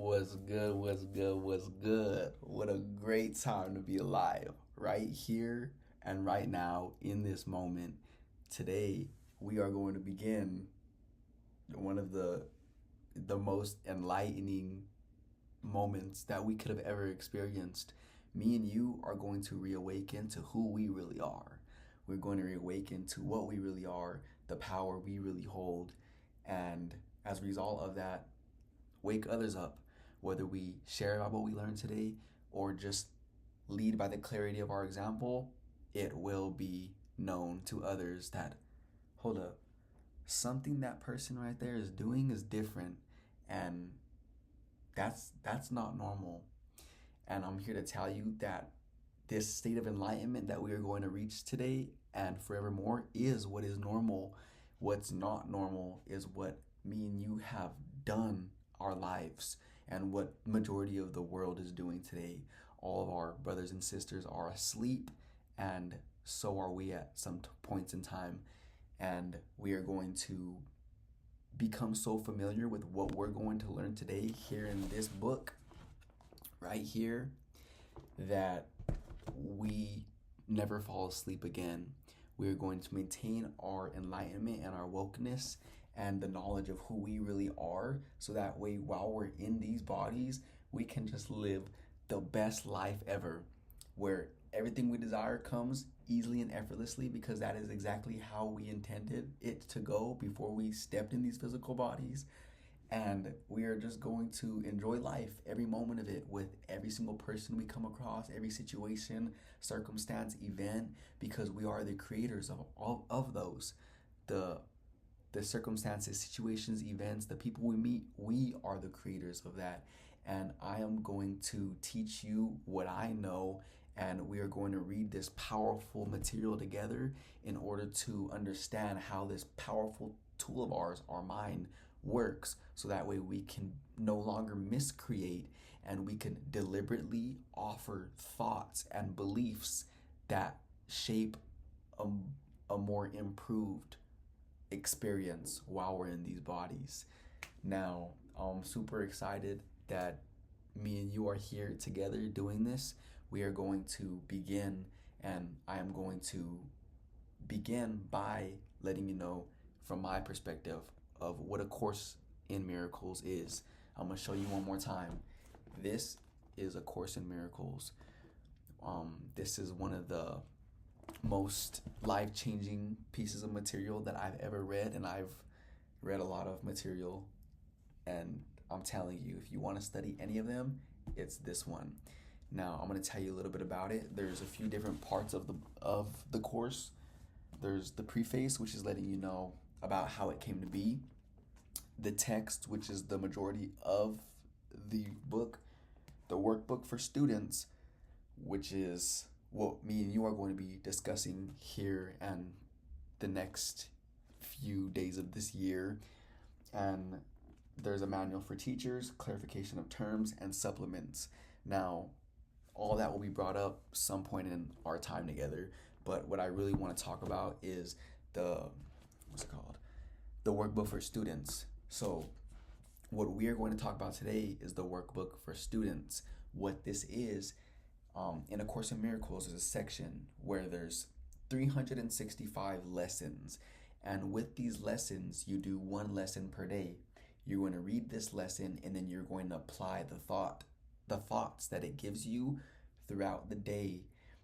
What's good? What's good? What's good? What a great time to be alive, right here and right now in this moment. Today, we are going to begin one of the most enlightening moments that we could have ever experienced. Me and you are going to reawaken to who we really are. We're going to reawaken to what we really are, the power we really hold, and as a result of that, wake others up, whether we share about what we learned today or just lead by the clarity of our example. It will be known to others that, hold up, something that person right there is doing is different, and that's not normal. And I'm here to tell you that this state of enlightenment that we are going to reach today and forevermore is what is normal. What's not normal is what me and you have done our lives and what majority of the world is doing today. All of our brothers and sisters are asleep, and so are we at some points in time. And we are going to become so familiar with what we're going to learn today here in this book right here that we never fall asleep again. We are going to maintain our enlightenment and our wokeness and the knowledge of who we really are, so that way while we're in these bodies, we can just live the best life ever, where everything we desire comes easily and effortlessly, because that is exactly how we intended it to go before we stepped in these physical bodies. And we are just going to enjoy life, every moment of it, with every single person we come across, every situation, circumstance, event, because we are the creators of all of those. The circumstances, situations, events, the people we meet, we are the creators of that. And I am going to teach you what I know, and we are going to read this powerful material together in order to understand how this powerful tool of ours, our mind, works, so that way we can no longer miscreate, and we can deliberately offer thoughts and beliefs that shape a more improved experience while we're in these bodies. Now, I'm super excited that me and you are here together doing this. We are going to begin, and I am going to begin by letting you know from my perspective of what A Course in Miracles is. I'm going to show you one more time. This is A Course in Miracles. This is one of the most life-changing pieces of material that I've ever read, and I've read a lot of material, and I'm telling you, if you want to study any of them, it's this one. Now, I'm going to tell you a little bit about it. There's a few different parts of the course. There's the preface, which is letting you know about how it came to be. The text, which is the majority of the book. The workbook for students, which is what me and you are going to be discussing here and the next few days of this year. And there's a manual for teachers, clarification of terms, and supplements. Now, all that will be brought up some point in our time together, but what I really want to talk about is the workbook for students. So what we are going to talk about today is the workbook for students. What this is, in A Course in Miracles, is a section where there's 365 lessons, and with these lessons, you do one lesson per day. You're going to read this lesson, and then you're going to apply the thoughts that it gives you throughout the day.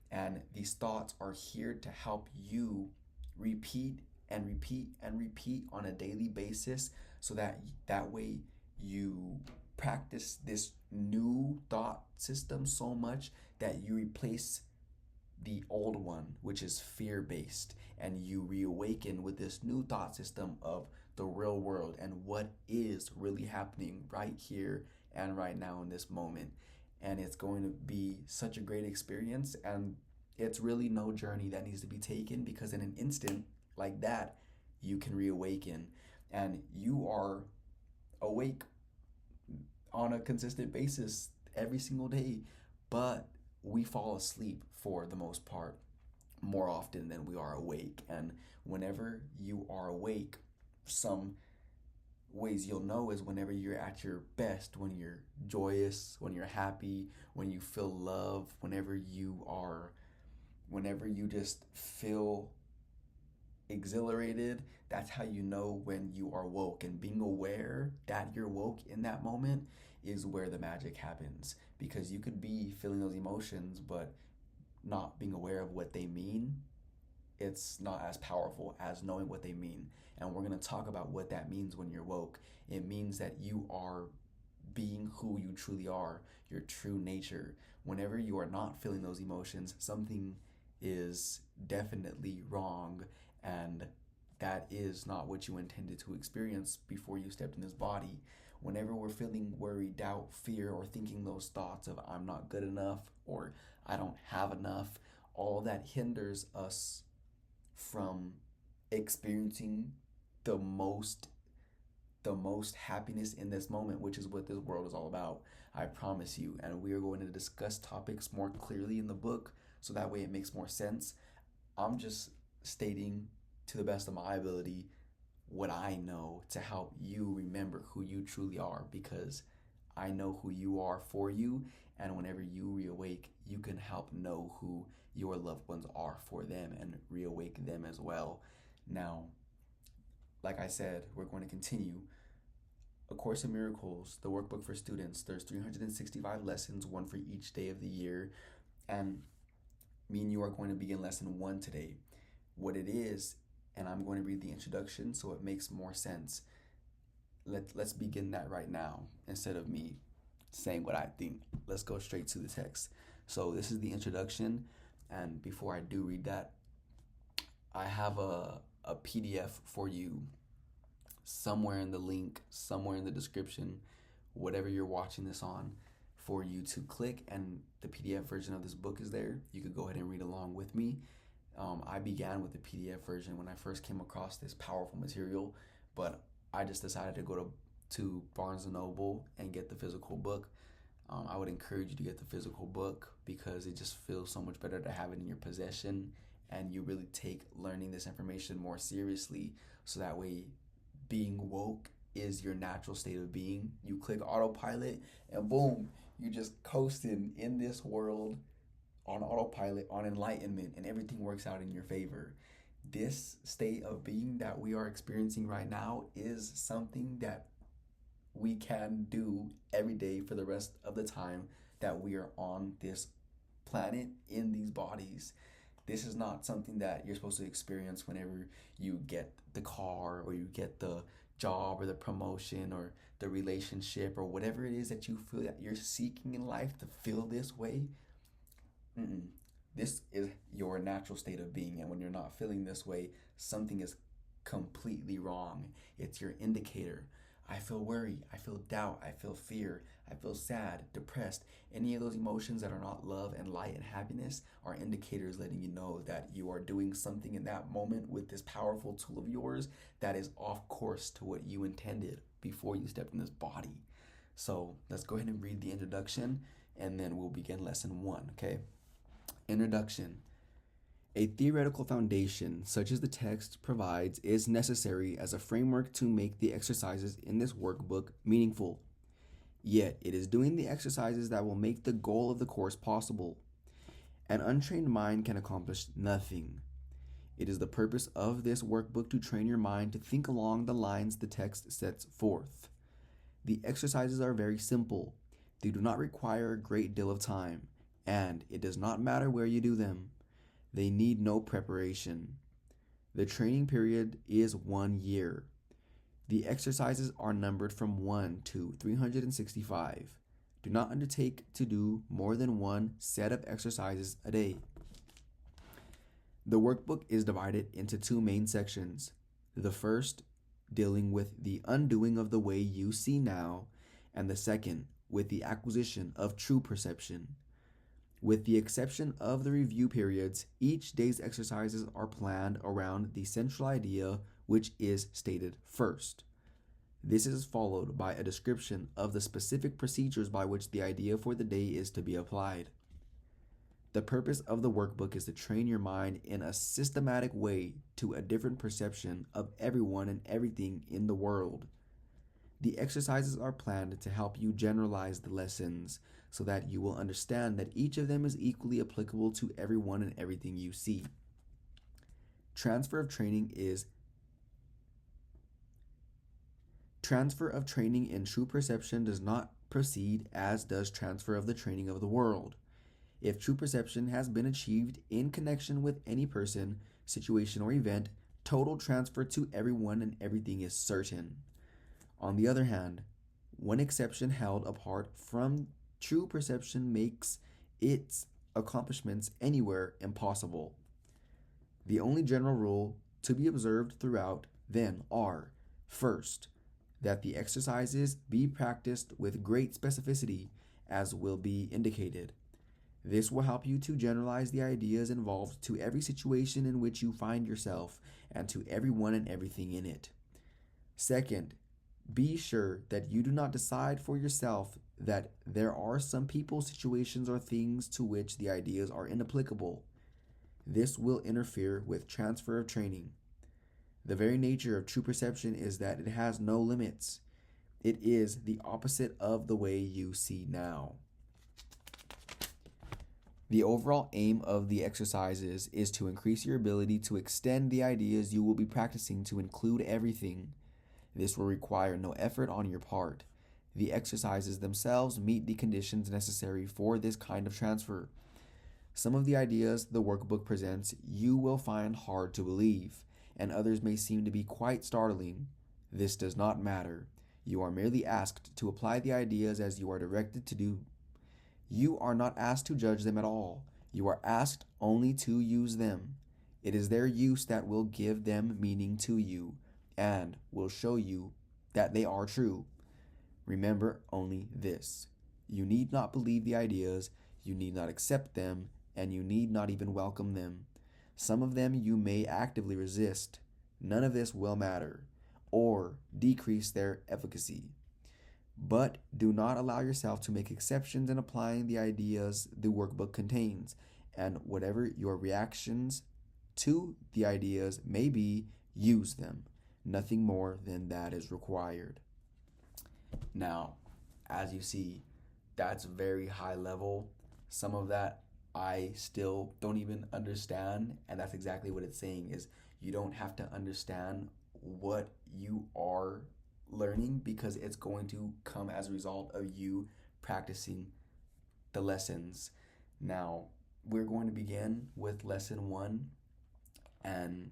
And these thoughts are here to help you repeat and repeat and repeat on a daily basis, so that way you practice this new thought system so much that you replace the old one, which is fear-based, and you reawaken with this new thought system of the real world and what is really happening right here and right now in this moment. And it's going to be such a great experience, and it's really no journey that needs to be taken, because in an instant like that, you can reawaken, and you are awake on a consistent basis every single day. But we fall asleep for the most part more often than we are awake. And whenever you are awake, some ways you'll know is whenever you're at your best, when you're joyous, when you're happy, when you feel love, whenever you just feel exhilarated. That's how you know when you are woke. And being aware that you're woke in that moment is where the magic happens, because you could be feeling those emotions but not being aware of what they mean. It's not as powerful as knowing what they mean. And we're going to talk about what that means when you're woke. It means that you are being who you truly are, your true nature. Whenever you are not feeling those emotions, something is definitely wrong, and that is not what you intended to experience before you stepped in this body. Whenever we're feeling worry, doubt, fear, or thinking those thoughts of I'm not good enough or I don't have enough, all that hinders us from experiencing the most happiness in this moment, which is what this world is all about. I promise you. And we are going to discuss topics more clearly in the book, so that way it makes more sense. I'm just stating to the best of my ability what I know to help you remember who you truly are, because I know who you are for you, and whenever you reawake, you can help know who your loved ones are for them and reawake them as well. Now, like I said, we're going to continue. A Course in Miracles, the workbook for students. There's 365 lessons, one for each day of the year, and me and you are going to begin lesson 1 today. What it is, and I'm going to read the introduction so it makes more sense. Let's begin that right now instead of me saying what I think. Let's go straight to the text. So this is the introduction, and before I do read that, I have a PDF for you somewhere in the link, somewhere in the description, whatever you're watching this on, for you to click, and the PDF version of this book is there. You could go ahead and read along with me. I began with the PDF version when I first came across this powerful material, but I just decided to go to Barnes & Noble and get the physical book. I would encourage you to get the physical book because it just feels so much better to have it in your possession, and you really take learning this information more seriously, so that way being woke is your natural state of being. You click autopilot and boom, you just coasting in this world on autopilot, on enlightenment, and everything works out in your favor. This state of being that we are experiencing right now is something that we can do every day for the rest of the time that we are on this planet in these bodies. This is not something that you're supposed to experience whenever you get the car or you get the job or the promotion or the relationship or whatever it is that you feel that you're seeking in life to feel this way. This is your natural state of being, and when you're not feeling this way, something is completely wrong. It's your indicator. I feel worry, I feel doubt, I feel fear, I feel sad, depressed. Any of those emotions that are not love and light and happiness are indicators letting you know that you are doing something in that moment with this powerful tool of yours that is off course to what you intended before you stepped in this body. So let's go ahead and read the introduction, and then we'll begin lesson 1, okay? Introduction. A theoretical foundation, such as the text provides, is necessary as a framework to make the exercises in this workbook meaningful. Yet, it is doing the exercises that will make the goal of the course possible. An untrained mind can accomplish nothing. It is the purpose of this workbook to train your mind to think along the lines the text sets forth. The exercises are very simple. They do not require a great deal of time, and it does not matter where you do them. They need no preparation. The training period is 1 year. The exercises are numbered from 1 to 365. Do not undertake to do more than 1 set of exercises a day. The workbook is divided into 2 main sections. The first, dealing with the undoing of the way you see now, and the second, with the acquisition of true perception. With the exception of the review periods, each day's exercises are planned around the central idea, which is stated first. This is followed by a description of the specific procedures by which the idea for the day is to be applied. The purpose of the workbook is to train your mind in a systematic way to a different perception of everyone and everything in the world. The exercises are planned to help you generalize the lessons so that you will understand that each of them is equally applicable to everyone and everything you see. Transfer of training in true perception does not proceed as does transfer of the training of the world. If true perception has been achieved in connection with any person, situation, or event, total transfer to everyone and everything is certain. On the other hand, one exception held apart from true perception makes its accomplishments anywhere impossible. The only general rule to be observed throughout, then, are: first, that the exercises be practiced with great specificity, as will be indicated. This will help you to generalize the ideas involved to every situation in which you find yourself and to everyone and everything in it. Second, be sure that you do not decide for yourself that there are some people, situations, or things to which the ideas are inapplicable. This will interfere with transfer of training. The very nature of true perception is that it has no limits. It is the opposite of the way you see now. The overall aim of the exercises is to increase your ability to extend the ideas you will be practicing to include everything. This will require no effort on your part. The exercises themselves meet the conditions necessary for this kind of transfer. Some of the ideas the workbook presents you will find hard to believe, and others may seem to be quite startling. This does not matter. You are merely asked to apply the ideas as you are directed to do. You are not asked to judge them at all. You are asked only to use them. It is their use that will give them meaning to you and will show you that they are true. Remember only this: you need not believe the ideas, you need not accept them, and you need not even welcome them. Some of them you may actively resist. None of this will matter or decrease their efficacy. But do not allow yourself to make exceptions in applying the ideas the workbook contains, and whatever your reactions to the ideas may be, use them. Nothing more than that is required. Now, as you see, that's very high level. Some of that I still don't even understand, and that's exactly what it's saying is you don't have to understand what you are learning because it's going to come as a result of you practicing the lessons. Now, we're going to begin with lesson 1, and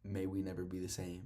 may we never be the same.